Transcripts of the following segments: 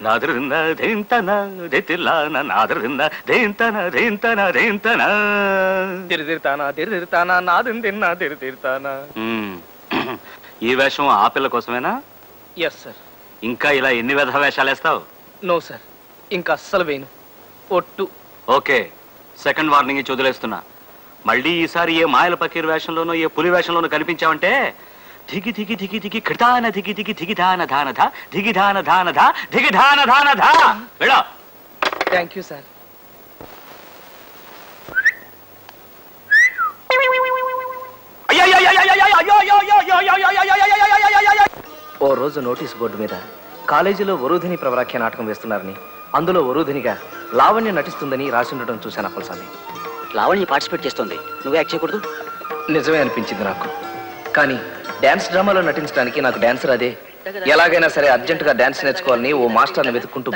నాదరింద దేంతన దేతిల్లాన నాదరింద దేంతన దేంతన దేంతన తిరిదిరుతానా తిరిదిరుతానా నాదిందిన్నా తిరిదిరుతానా. ఈ వేషం ఆ పిల్ల కోసమేనా? Yes sir. ఇంకా ఇలా ఎన్ని విధ వేషాలు వేస్తావు? నో సార్, ఇంకా అస్సలు వేయను. ఒట్టు. ఓకే, సెకండ్ వార్నింగ్ ఇచ్చి వదిలేస్తున్నా. మళ్ళీ ఈసారి ఏ మాయల పకీర్ వేషంలోనో ఏ పులి వేషంలోనో కనిపించావంటే ధిగి ధిగి ధిగి ధిగి కృతాన ధిగి ధిగి ధిగిధాన ధానధ ధిగిధాన ధానధ ధిగిధాన ధానధ. వెళ్ళా. Thank you sir. ఓ రోజు నోటీస్ బోర్డు మీద కాలేజీలో వరూధిని ప్రవరాఖ్య నాటకం వేస్తున్నారని, అందులో వరూధినిగా లావణ్య నటిస్తుందని రాసి ఉండటం చూశాను అప్పలస్వామి. లావణ్య పార్టిసిపేట్ చేస్తుంది, నువ్వే యాక్ట్ చేయకూడదు? నిజమే అనిపించింది నాకు. కానీ డాన్స్ డ్రామాలో నటించడానికి నాకు డాన్సర్ అదే. ఎలాగైనా సరే అర్జెంట్ గా డాన్స్ నేర్చుకోవాలని ఓ మాస్టర్ని వెతుక్కుంటూ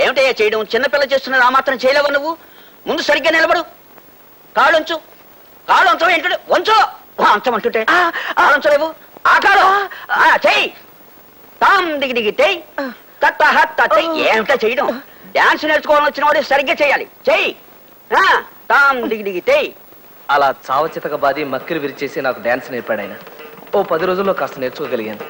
ఏమిటయ్యా చేయడం? చిన్నపిల్ల చేస్తున్నారు, ఆ మాత్రం చేయలేవు నువ్వు? ముందు సరిగ్గా నిలబడు, కాళ్ళు ఉంచు. కాళ్ళు ఉంచవు ఏంటంటే వంచు, అంచమంటుంటే కాళ్ళుంచలేవు. ఆ కాళ్ళు చెయ్యి. తాం దిగి దిగితే ఏమిటా చేయడం? డాన్స్ నేర్చుకోవాలని వచ్చిన వాడు సరిగ్గా చేయాలి. చెయ్యి. తాం దిగి దిగితే. అలా చావచితక బాది మక్కిలు విరిచేసి నాకు డాన్స్ నేర్పాడు ఆయన. ఓ 10 రోజుల్లో కాస్త నేర్చుకోగలిగాను.